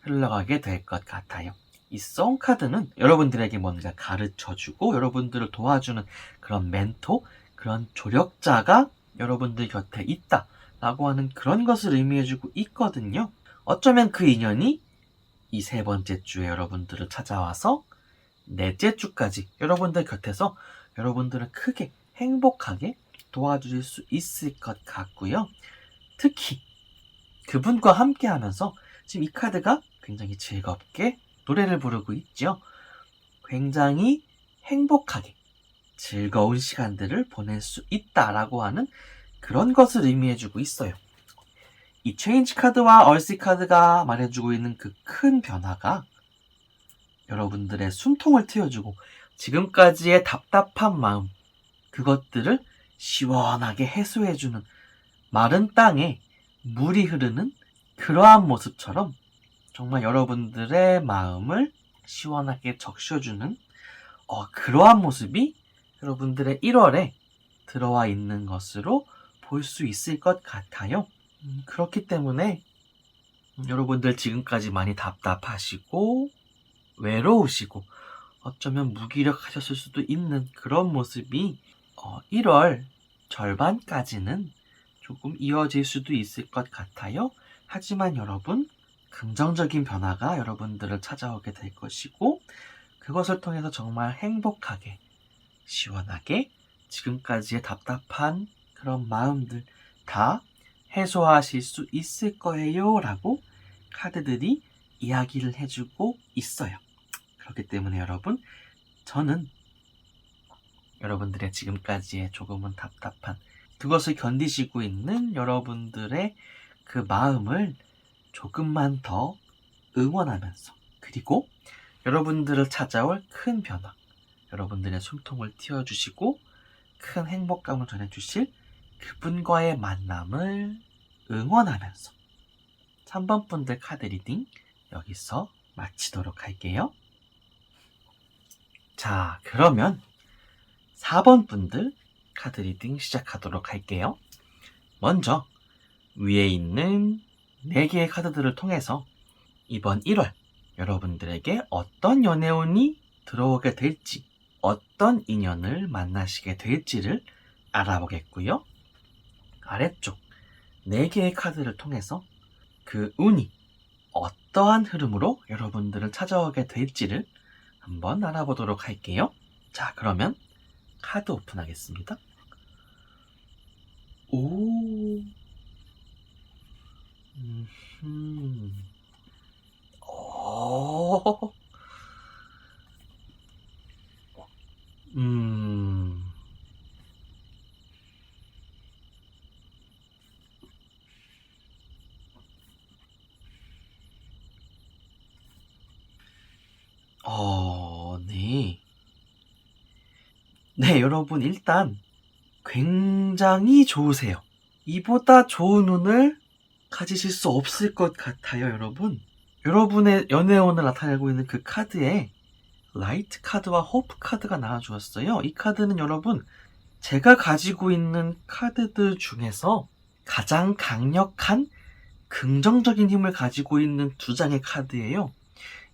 흘러가게 될 것 같아요. 이 송 카드는 여러분들에게 뭔가 가르쳐주고 여러분들을 도와주는 그런 멘토, 그런 조력자가 여러분들 곁에 있다 라고 하는 그런 것을 의미해주고 있거든요. 어쩌면 그 인연이 이 세 번째 주에 여러분들을 찾아와서 넷째 주까지 여러분들 곁에서 여러분들을 크게 행복하게 도와줄 수 있을 것 같고요. 특히 그분과 함께 하면서 지금 이 카드가 굉장히 즐겁게 노래를 부르고 있죠. 굉장히 행복하게 즐거운 시간들을 보낼 수 있다라고 하는 그런 것을 의미해주고 있어요. 이 체인지 카드와 얼씨 카드가 말해주고 있는 그 큰 변화가 여러분들의 숨통을 트여주고 지금까지의 답답한 마음, 그것들을 시원하게 해소해주는 마른 땅에 물이 흐르는 그러한 모습처럼 정말 여러분들의 마음을 시원하게 적셔주는 그러한 모습이 여러분들의 1월에 들어와 있는 것으로 볼 수 있을 것 같아요. 그렇기 때문에 여러분들 지금까지 많이 답답하시고 외로우시고 어쩌면 무기력하셨을 수도 있는 그런 모습이 1월 절반까지는 조금 이어질 수도 있을 것 같아요. 하지만 여러분, 긍정적인 변화가 여러분들을 찾아오게 될 것이고 그것을 통해서 정말 행복하게, 시원하게 지금까지의 답답한 그런 마음들 다 해소하실 수 있을 거예요 라고 카드들이 이야기를 해주고 있어요. 그렇기 때문에 여러분, 저는 여러분들의 지금까지의 조금은 답답한 그것을 견디시고 있는 여러분들의 그 마음을 조금만 더 응원하면서, 그리고 여러분들을 찾아올 큰 변화, 여러분들의 숨통을 틔워주시고 큰 행복감을 전해주실 그분과의 만남을 응원하면서 3번 분들 카드 리딩 여기서 마치도록 할게요. 자, 그러면 4번 분들 카드 리딩 시작하도록 할게요. 먼저 위에 있는 4개의 카드들을 통해서 이번 1월 여러분들에게 어떤 연애운이 들어오게 될지, 어떤 인연을 만나시게 될지를 알아보겠고요. 아래쪽 4개의 카드를 통해서 그 운이 어떠한 흐름으로 여러분들을 찾아오게 될지를 한번 알아보도록 할게요. 자, 그러면 카드 오픈하겠습니다. 오, 오, 네. 네, 여러분, 일단 굉장히 좋으세요. 이보다 좋은 운을 가지실 수 없을 것 같아요, 여러분. 여러분의 연애운을 나타내고 있는 그 카드에 라이트 카드와 호프 카드가 나와주었어요. 이 카드는 여러분, 제가 가지고 있는 카드들 중에서 가장 강력한 긍정적인 힘을 가지고 있는 2장의 카드예요.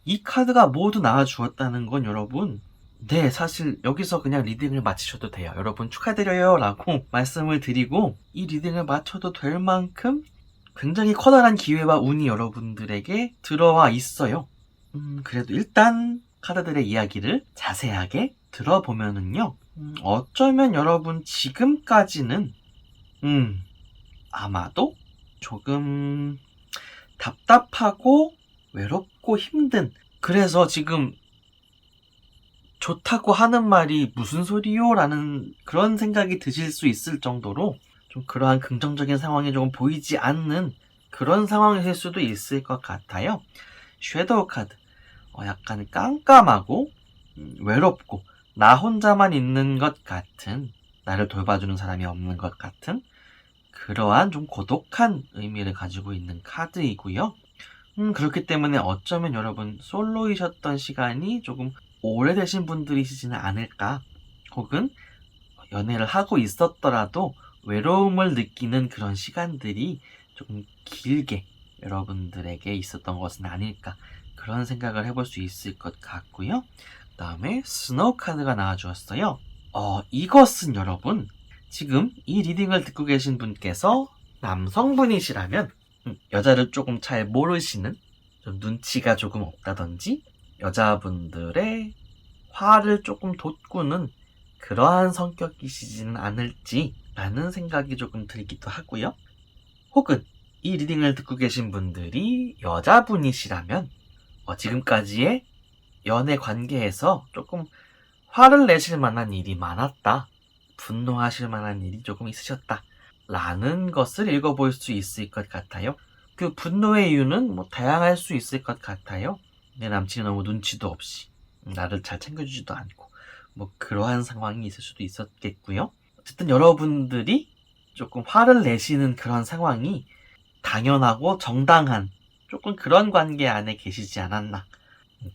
이 카드가 모두 나와주었다는 건 여러분, 네, 사실 여기서 그냥 리딩을 마치셔도 돼요. 여러분 축하드려요 라고 말씀을 드리고 이 리딩을 마쳐도 될 만큼 굉장히 커다란 기회와 운이 여러분들에게 들어와 있어요. 그래도 일단 카드들의 이야기를 자세하게 들어보면은요, 어쩌면 여러분 지금까지는 아마도 조금 답답하고 외롭고 힘든, 그래서 지금 좋다고 하는 말이 무슨 소리요? 라는 그런 생각이 드실 수 있을 정도로 좀 그러한 긍정적인 상황이 조금 보이지 않는 그런 상황일 수도 있을 것 같아요. 섀도우 카드, 약간 깜깜하고 외롭고 나 혼자만 있는 것 같은, 나를 돌봐주는 사람이 없는 것 같은 그러한 좀 고독한 의미를 가지고 있는 카드이고요. 그렇기 때문에 어쩌면 여러분 솔로이셨던 시간이 조금 오래되신 분들이시지는 않을까, 혹은 연애를 하고 있었더라도 외로움을 느끼는 그런 시간들이 조금 길게 여러분들에게 있었던 것은 아닐까, 그런 생각을 해볼 수 있을 것 같고요. 그 다음에 스노우 카드가 나와주었어요. 이것은 여러분, 지금 이 리딩을 듣고 계신 분께서 남성분이시라면 여자를 조금 잘 모르시는, 좀 눈치가 조금 없다든지 여자분들의 화를 조금 돋구는 그러한 성격이시지는 않을지 라는 생각이 조금 들기도 하고요. 혹은 이 리딩을 듣고 계신 분들이 여자분이시라면 지금까지의 연애 관계에서 조금 화를 내실 만한 일이 많았다, 분노하실 만한 일이 조금 있으셨다 라는 것을 읽어볼 수 있을 것 같아요. 그 분노의 이유는 다양할 수 있을 것 같아요. 내 남친이 너무 눈치도 없이 나를 잘 챙겨주지도 않고 그러한 상황이 있을 수도 있었겠고요. 어쨌든 여러분들이 조금 화를 내시는 그런 상황이 당연하고 정당한 조금 그런 관계 안에 계시지 않았나.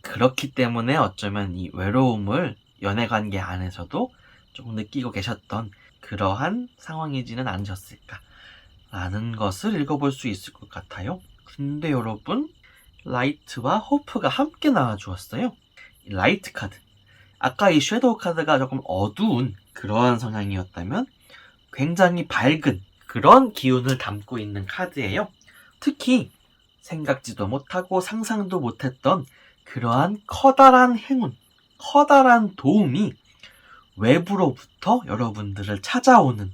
그렇기 때문에 어쩌면 이 외로움을 연애 관계 안에서도 조금 느끼고 계셨던 그러한 상황이지는 않으셨을까 라는 것을 읽어볼 수 있을 것 같아요. 근데 여러분, 라이트와 호프가 함께 나와주었어요. 라이트 카드. 아까 이 섀도우 카드가 조금 어두운 그러한 성향이었다면 굉장히 밝은 그런 기운을 담고 있는 카드예요. 특히 생각지도 못하고 상상도 못했던 그러한 커다란 행운, 커다란 도움이 외부로부터 여러분들을 찾아오는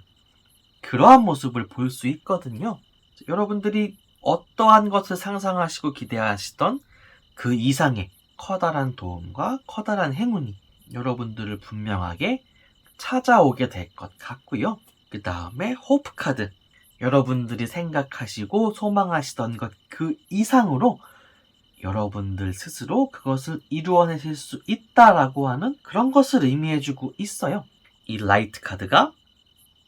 그러한 모습을 볼 수 있거든요. 여러분들이 어떠한 것을 상상하시고 기대하시던 그 이상의 커다란 도움과 커다란 행운이 여러분들을 분명하게 찾아오게 될 것 같고요. 그 다음에 호프 카드. 여러분들이 생각하시고 소망하시던 것 그 이상으로 여러분들 스스로 그것을 이루어내실 수 있다라고 하는 그런 것을 의미해주고 있어요. 이 라이트 카드가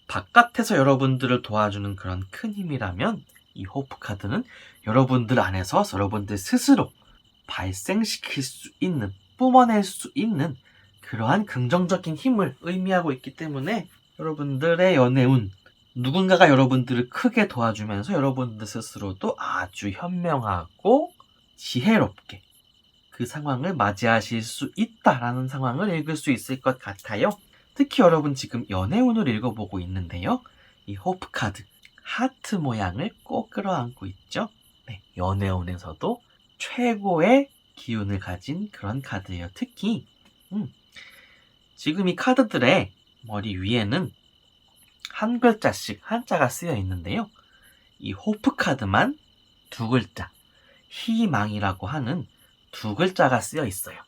바깥에서 여러분들을 도와주는 그런 큰 힘이라면 이 호프 카드는 여러분들 안에서 여러분들 스스로 발생시킬 수 있는, 뿜어낼 수 있는 그러한 긍정적인 힘을 의미하고 있기 때문에 여러분들의 연애운, 누군가가 여러분들을 크게 도와주면서 여러분들 스스로도 아주 현명하고 지혜롭게 그 상황을 맞이하실 수 있다라는 상황을 읽을 수 있을 것 같아요. 특히 여러분 지금 연애운을 읽어보고 있는데요. 이 호프 카드, 하트 모양을 꼭 끌어안고 있죠. 네, 연애운에서도 최고의 기운을 가진 그런 카드예요. 특히 지금 이 카드들의 머리 위에는 한 글자씩 한자가 쓰여 있는데요. 이 호프 카드만 두 글자, 희망이라고 하는 두 글자가 쓰여 있어요.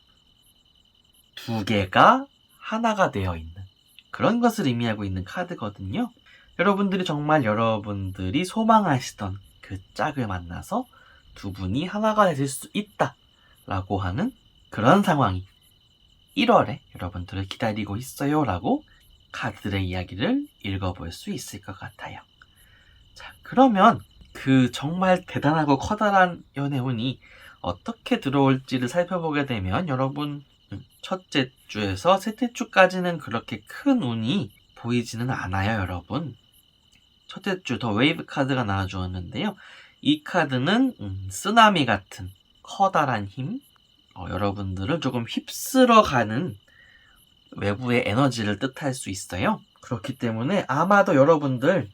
두 개가 하나가 되어 있는 그런 것을 의미하고 있는 카드거든요. 여러분들이 정말 여러분들이 소망하시던 그 짝을 만나서 두 분이 하나가 되실 수 있다 라고 하는 그런 상황이 1월에 여러분들을 기다리고 있어요 라고 카드들의 이야기를 읽어볼 수 있을 것 같아요. 자, 그러면 그 정말 대단하고 커다란 연애운이 어떻게 들어올지를 살펴보게 되면 여러분 첫째 주에서 셋째 주까지는 그렇게 큰 운이 보이지는 않아요, 여러분. 첫째 주 더 웨이브 카드가 나와주었는데요. 이 카드는 쓰나미 같은 커다란 힘, 여러분들을 조금 휩쓸어가는 외부의 에너지를 뜻할 수 있어요. 그렇기 때문에 아마도 여러분들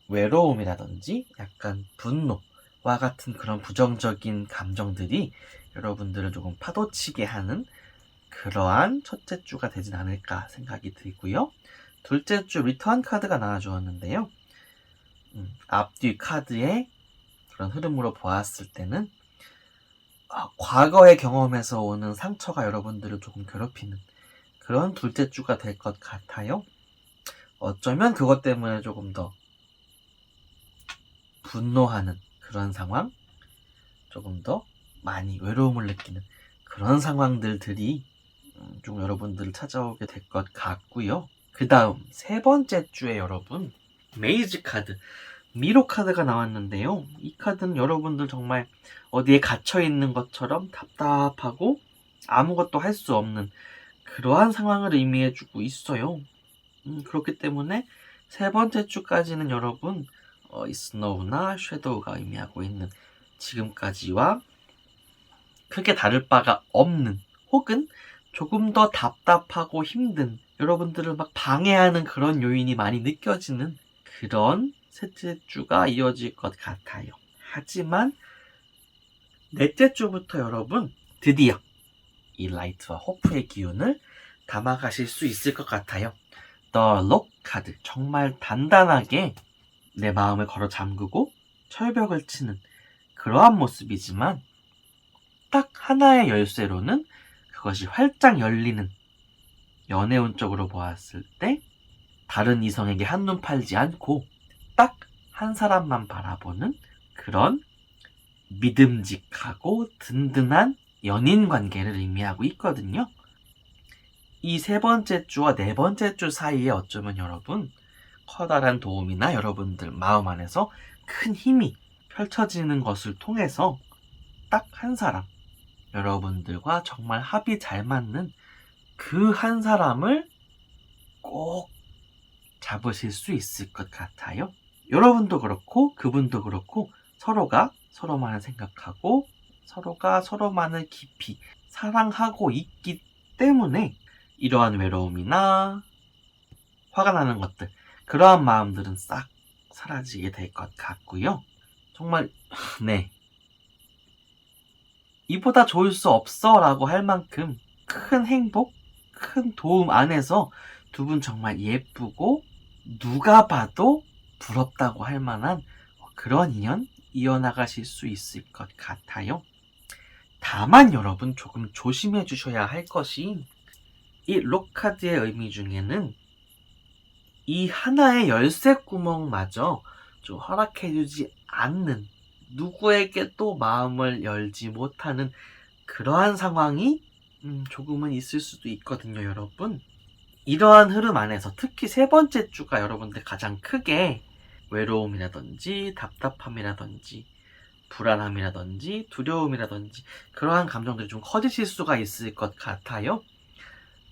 외로움이라든지 약간 분노와 같은 그런 부정적인 감정들이 여러분들을 조금 파도치게 하는 그러한 첫째 주가 되진 않을까 생각이 들고요. 둘째 주 리턴 카드가 나와주었는데요. 앞뒤 카드의 그런 흐름으로 보았을 때는 과거의 경험에서 오는 상처가 여러분들을 조금 괴롭히는 그런 둘째 주가 될 것 같아요. 어쩌면 그것 때문에 조금 더 분노하는 그런 상황, 조금 더 많이 외로움을 느끼는 그런 상황들이 좀 여러분들을 찾아오게 될 것 같고요. 그 다음 세 번째 주에 여러분 메이즈 카드, 미로 카드가 나왔는데요. 이 카드는 여러분들 정말 어디에 갇혀있는 것처럼 답답하고 아무것도 할 수 없는 그러한 상황을 의미해주고 있어요. 그렇기 때문에 세 번째 주까지는 여러분 이 스노우나 섀도우가 의미하고 있는 지금까지와 크게 다를 바가 없는 혹은 조금 더 답답하고 힘든 여러분들을 막 방해하는 그런 요인이 많이 느껴지는 그런 셋째 주가 이어질 것 같아요. 하지만 넷째 주부터 여러분 드디어 이 라이트와 호프의 기운을 담아가실 수 있을 것 같아요. The Lock 카드, 정말 단단하게 내 마음을 걸어 잠그고 철벽을 치는 그러한 모습이지만 딱 하나의 열쇠로는 그것이 활짝 열리는 연애운적으로 보았을 때 다른 이성에게 한눈 팔지 않고 딱 한 사람만 바라보는 그런 믿음직하고 든든한 연인 관계를 의미하고 있거든요. 이 세 번째 주와 네 번째 주 사이에 어쩌면 여러분 커다란 도움이나 여러분들 마음 안에서 큰 힘이 펼쳐지는 것을 통해서 딱 한 사람, 여러분들과 정말 합이 잘 맞는 그 한 사람을 꼭 잡으실 수 있을 것 같아요. 여러분도 그렇고 그분도 그렇고 서로가 서로만을 생각하고 서로가 서로만을 깊이 사랑하고 있기 때문에 이러한 외로움이나 화가 나는 것들, 그러한 마음들은 싹 사라지게 될 것 같고요. 정말 네, 이보다 좋을 수 없어 라고 할 만큼 큰 행복, 큰 도움 안에서 두 분 정말 예쁘고 누가 봐도 부럽다고 할 만한 그런 인연 이어나가실 수 있을 것 같아요. 다만 여러분 조금 조심해 주셔야 할 것이, 이 록카드의 의미 중에는 이 하나의 열쇠 구멍마저 좀 허락해주지 않는, 누구에게도 마음을 열지 못하는 그러한 상황이 조금은 있을 수도 있거든요, 여러분. 이러한 흐름 안에서 특히 세 번째 주가 여러분들 가장 크게 외로움이라든지 답답함이라든지 불안함이라든지 두려움이라든지 그러한 감정들이 좀 커지실 수가 있을 것 같아요.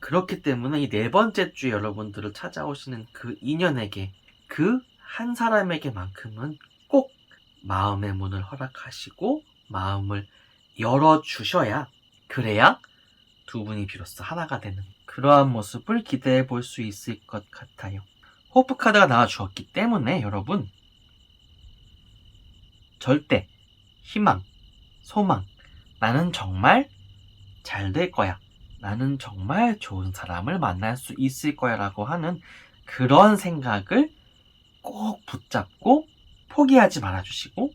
그렇기 때문에 이 네 번째 주에 여러분들을 찾아오시는 그 인연에게, 그 한 사람에게만큼은 꼭 마음의 문을 허락하시고 마음을 열어주셔야, 그래야 두 분이 비로소 하나가 되는 그러한 모습을 기대해 볼 수 있을 것 같아요. 호프 카드가 나와주었기 때문에 여러분, 절대 희망, 소망, 나는 정말 잘 될 거야, 나는 정말 좋은 사람을 만날 수 있을 거야 라고 하는 그런 생각을 꼭 붙잡고 포기하지 말아주시고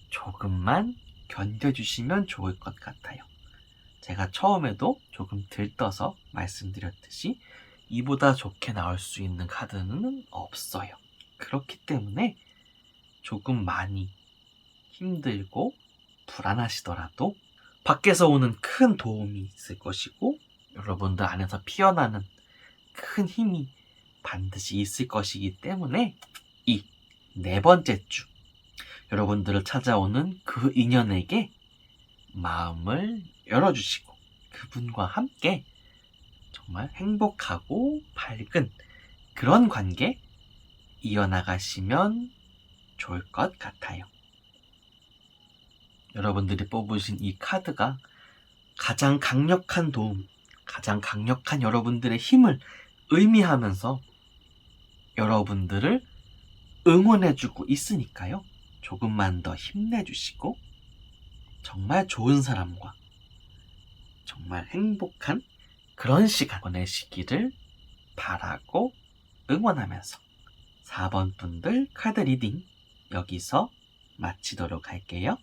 조금만 견뎌주시면 좋을 것 같아요. 제가 처음에도 조금 들떠서 말씀드렸듯이 이보다 좋게 나올 수 있는 카드는 없어요. 그렇기 때문에 조금 많이 힘들고 불안하시더라도 밖에서 오는 큰 도움이 있을 것이고 여러분들 안에서 피어나는 큰 힘이 반드시 있을 것이기 때문에 이 네 번째 주 여러분들을 찾아오는 그 인연에게 마음을 열어주시고 그분과 함께 정말 행복하고 밝은 그런 관계 이어나가시면 좋을 것 같아요. 여러분들이 뽑으신 이 카드가 가장 강력한 도움, 가장 강력한 여러분들의 힘을 의미하면서 여러분들을 응원해주고 있으니까요. 조금만 더 힘내주시고 정말 좋은 사람과 정말 행복한 그런 시간 보내시기를 바라고 응원하면서 4번 분들 카드 리딩 여기서 마치도록 할게요.